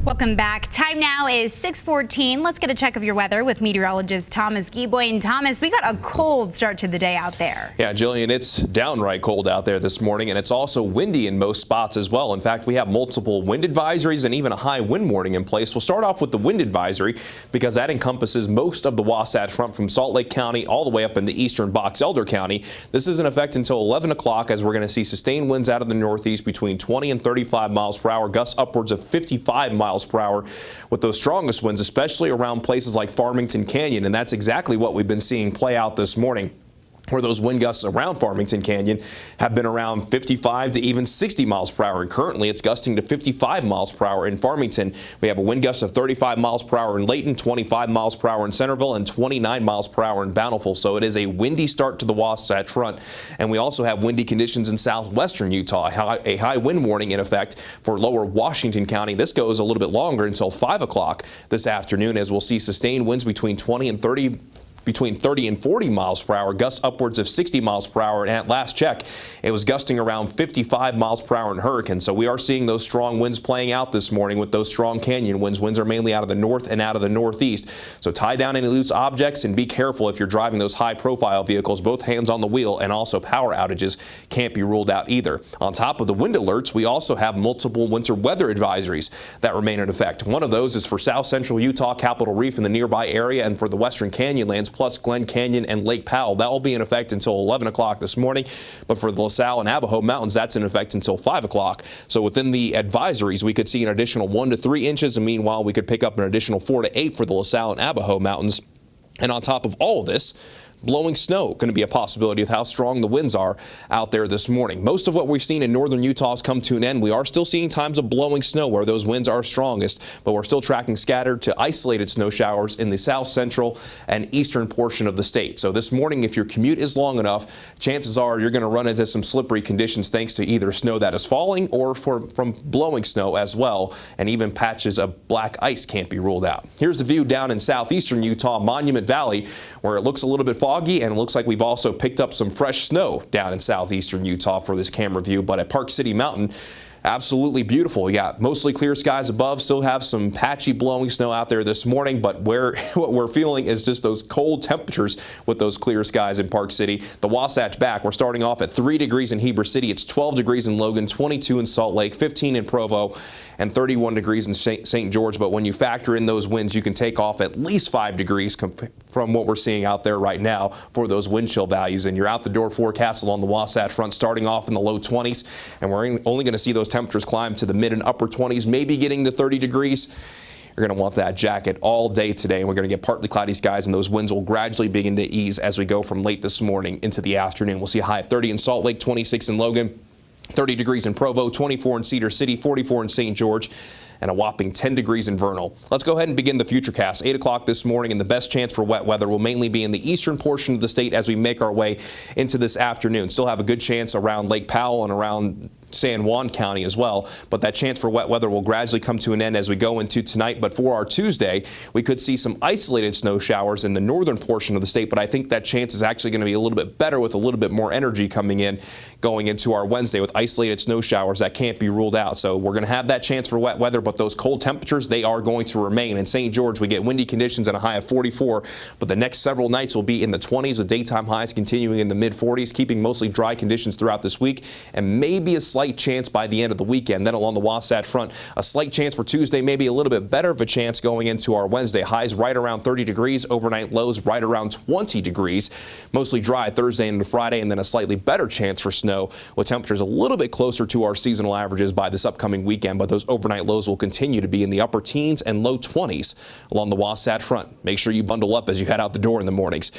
Welcome back. Time now is 6:14. Let's get a check of your weather with meteorologist Thomas Geboy. And Thomas, we got a cold start to the day out there. Yeah, Jillian, it's downright cold out there this morning, and it's also windy in most spots as well. In fact, we have multiple wind advisories and even a high wind warning in place. We'll start off with the wind advisory because that encompasses most of the Wasatch Front from Salt Lake County all the way up into eastern Box Elder County. This is in effect until 11 o'clock as we're going to see sustained winds out of the northeast between 20 and 35 miles per hour, gusts upwards of 55 miles per hour with those strongest winds, especially around places like Farmington Canyon. And that's exactly what we've been seeing play out this morning, where those wind gusts around Farmington Canyon have been around 55 to even 60 miles per hour. And currently it's gusting to 55 miles per hour in Farmington. We have a wind gust of 35 miles per hour in Layton, 25 miles per hour in Centerville, and 29 miles per hour in Bountiful. So it is a windy start to the Wasatch Front. And we also have windy conditions in southwestern Utah, a high wind warning in effect for lower Washington County. This goes a little bit longer until 5 o'clock this afternoon, as we'll see sustained winds between 30 and 40 miles per hour, gusts upwards of 60 miles per hour. And at last check, it was gusting around 55 miles per hour in Hurricane. So we are seeing those strong winds playing out this morning with those strong canyon winds. Winds are mainly out of the north and out of the northeast. So tie down any loose objects and be careful if you're driving those high profile vehicles. Both hands on the wheel, and also power outages can't be ruled out either. On top of the wind alerts, we also have multiple winter weather advisories that remain in effect. One of those is for south central Utah, Capitol Reef and the nearby area, and for the western Canyonlands, plus Glen Canyon and Lake Powell. That will be in effect until 11 o'clock this morning. But for the LaSalle and Abajo Mountains, that's in effect until 5 o'clock. So within the advisories, we could see an additional 1 to 3 inches. And meanwhile, we could pick up an additional 4 to 8 for the LaSalle and Abajo Mountains. And on top of all of this, blowing snow going to be a possibility with how strong the winds are out there this morning. Most of what we've seen in northern Utah has come to an end. We are still seeing times of blowing snow where those winds are strongest, but we're still tracking scattered to isolated snow showers in the south central and eastern portion of the state. So this morning, if your commute is long enough, chances are you're going to run into some slippery conditions thanks to either snow that is falling or from blowing snow as well. And even patches of black ice can't be ruled out. Here's the view down in southeastern Utah, Monument Valley, where it looks a little bit foggy, and it looks like we've also picked up some fresh snow down in southeastern Utah for this camera view. But at Park City Mountain, absolutely beautiful. We got mostly clear skies above, still have some patchy blowing snow out there this morning, but what we're feeling is just those cold temperatures with those clear skies in Park City. The Wasatch back, we're starting off at 3 degrees in Heber City. It's 12 degrees in Logan, 22 in Salt Lake, 15 in Provo, and 31 degrees in St. George. But when you factor in those winds, you can take off at least 5 degrees from what we're seeing out there right now for those wind chill values. And your out the door forecast along the Wasatch Front starting off in the low 20s, and we're only going to see those temperatures climb to the mid and upper 20s, maybe getting to 30 degrees. You're going to want that jacket all day today, and we're going to get partly cloudy skies, and those winds will gradually begin to ease as we go from late this morning into the afternoon. We'll see a high of 30 in Salt Lake, 26 in Logan, 30 degrees in Provo, 24 in Cedar City, 44 in St. George, and a whopping 10 degrees in Vernal. Let's go ahead and begin the Futurecast. 8 o'clock this morning, and the best chance for wet weather will mainly be in the eastern portion of the state as we make our way into this afternoon. Still have a good chance around Lake Powell and around San Juan County as well, but that chance for wet weather will gradually come to an end as we go into tonight. But for our Tuesday, we could see some isolated snow showers in the northern portion of the state, but I think that chance is actually going to be a little bit better with a little bit more energy coming in going into our Wednesday with isolated snow showers that can't be ruled out. So we're going to have that chance for wet weather, but those cold temperatures, they are going to remain. In St. George, we get windy conditions and a high of 44, but the next several nights will be in the 20s, with daytime highs continuing in the mid 40s, keeping mostly dry conditions throughout this week, and maybe a slight chance by the end of the weekend. Then along the Wasatch Front, a slight chance for Tuesday, maybe a little bit better of a chance going into our Wednesday. Highs right around 30 degrees, overnight lows right around 20 degrees. Mostly dry Thursday into Friday, and then a slightly better chance for snow with temperatures a little bit closer to our seasonal averages by this upcoming weekend. But those overnight lows will continue to be in the upper teens and low 20s along the Wasatch Front. Make sure you bundle up as you head out the door in the mornings.